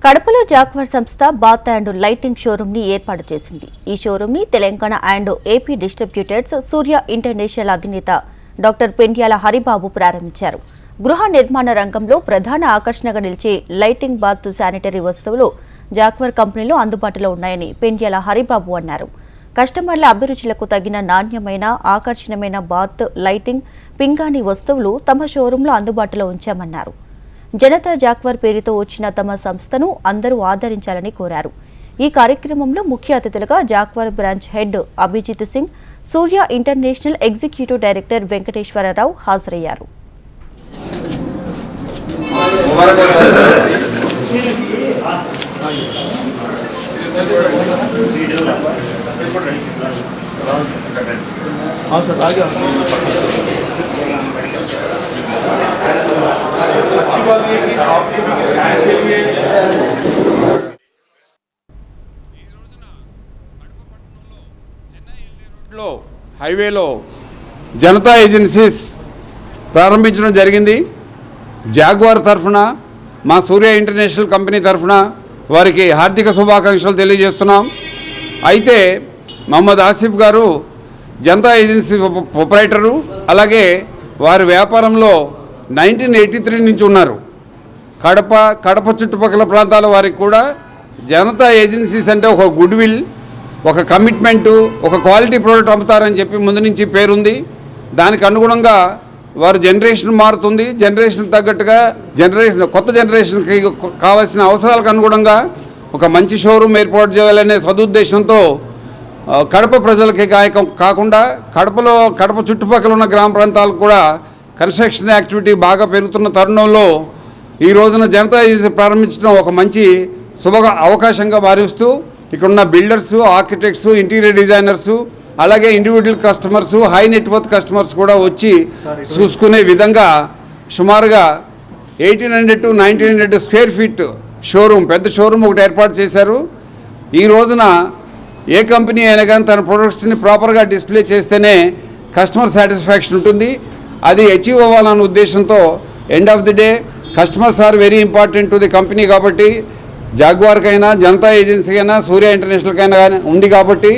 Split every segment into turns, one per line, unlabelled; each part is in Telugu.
కడపలో జాక్వర్ సంస్థ బాత్ అండ్ లైటింగ్ షోరూమ్ ని ఏర్పాటు చేసింది. ఈ షోరూమ్ ని Telangana and AP distributors Surya international అధినేత డాక్టర్ పెండ్యాల హరిబాబు ప్రారంభించారు. గృహ నిర్మాణ రంగంలో ప్రధాన ఆకర్షణగా నిలిచే లైటింగ్, బాత్, శానిటరీ వస్తువులు జాక్వర్ కంపెనీలో అందుబాటులో ఉన్నాయని పెండ్యాల హరిబాబు అన్నారు. కస్టమర్ల అభిరుచులకు తగిన నాణ్యమైన, ఆకర్షణీయమైన బాత్, లైటింగ్, పింగాణి వస్తువులు తమ షోరూంలో అందుబాటులో ఉంచామన్నారు. జనతా జాక్వర్ పేరుతో వచ్చిన తమ సంస్థను అందరూ ఆదరించాలని కోరారు. ఈ కార్యక్రమంలో ముఖ్య అతిథులుగా Jaquar branch head Abhijit Singh, Surya international executive director Venkateswara Rao హాజరయ్యారు.
హైవేలో జనతా ఏజెన్సీస్ ప్రారంభించడం జరిగింది. జాగ్వార్ తరఫున, మా సూర్య ఇంటర్నేషనల్ కంపెనీ తరఫున వారికి హార్దిక శుభాకాంక్షలు తెలియజేస్తున్నాం. అయితే మహమ్మద్ ఆసిఫ్ గారు జనతా ఏజెన్సీ ప్రొపరైటరు, అలాగే వారి వ్యాపారంలో 1983 నుంచి ఉన్నారు. కడప చుట్టుపక్కల ప్రాంతాల వారికి కూడా జనతా ఏజెన్సీస్ అంటే ఒక గుడ్ విల్, ఒక కమిట్మెంటు, ఒక క్వాలిటీ ప్రోడక్ట్ అమ్ముతారని చెప్పి ముందు నుంచి పేరుంది. దానికి అనుగుణంగా వారు జనరేషన్ మారుతుంది. జనరేషన్ తగ్గట్టుగా కొత్త జనరేషన్కి కావాల్సిన అవసరాలకు అనుగుణంగా ఒక మంచి షోరూమ్ ఏర్పాటు చేయాలనే సదుద్దేశంతో కడప ప్రజలకి కాకుండా కడప చుట్టుపక్కల ఉన్న గ్రామ ప్రాంతాలకు కూడా కన్స్ట్రక్షన్ యాక్టివిటీ బాగా పెరుగుతున్న తరుణంలో ఈ రోజున జనతా ఏజెన్సీ ప్రారంభించడం ఒక మంచి శుభ అవకాశంగా భావిస్తూ ఇక్కడున్న బిల్డర్సు, ఆర్కిటెక్ట్సు, ఇంటీరియర్ డిజైనర్సు, అలాగే individual customers, high net worth customers కూడా వచ్చి చూసుకునే విధంగా సుమారుగా 1800 to 1900 స్క్వేర్ ఫీట్ షోరూమ్, పెద్ద షోరూమ్ ఒకటి ఏర్పాటు చేశారు. ఈ రోజున ఏ కంపెనీ అయినా కానీ తన ప్రొడక్ట్స్ని ప్రాపర్గా డిస్ప్లే చేస్తేనే కస్టమర్ సాటిస్ఫాక్షన్ ఉంటుంది. అది అచీవ్ అవ్వాలన్న ఉద్దేశంతో end of the day customers are very important to the company. కాబట్టి జాగ్వార్కైనా, జనతా ఏజెన్సీకైనా, సూర్య ఇంటర్నేషనల్కైనా కానీ ఉంది. కాబట్టి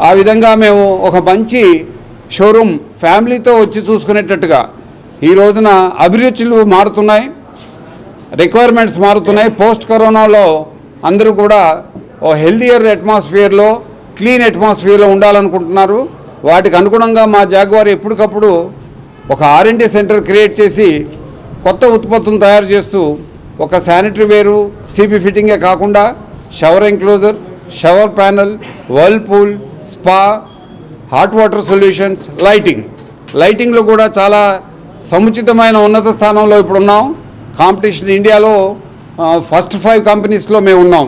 ఆ విధంగా మేము ఒక మంచి షోరూమ్ ఫ్యామిలీతో వచ్చి చూసుకునేటట్టుగా ఈ రోజున అభిరుచులు మారుతున్నాయి, రిక్వైర్మెంట్స్ మారుతున్నాయి. పోస్ట్ కరోనాలో అందరూ కూడా ఓ హెల్దియర్ అట్మాస్ఫియర్లో, క్లీన్ అట్మాస్ఫియర్లో ఉండాలనుకుంటున్నారు. వాటికి అనుగుణంగా మా జాగ్వార్ ఎప్పటికప్పుడు ఒక R&D సెంటర్ క్రియేట్ చేసి కొత్త ఉత్పత్తులను తయారు చేస్తూ ఒక శానిటరీ వేరు, సిపి ఫిట్టింగే కాకుండా shower enclosure, shower panel, whirlpool, spa, hot water solutions, లైటింగ్లో కూడా చాలా సముచితమైన ఉన్నత స్థానంలో ఇప్పుడు ఉన్నాం. కాంపిటీషన్ ఇండియాలో ఫస్ట్ 5 కంపెనీస్లో మేము ఉన్నాం.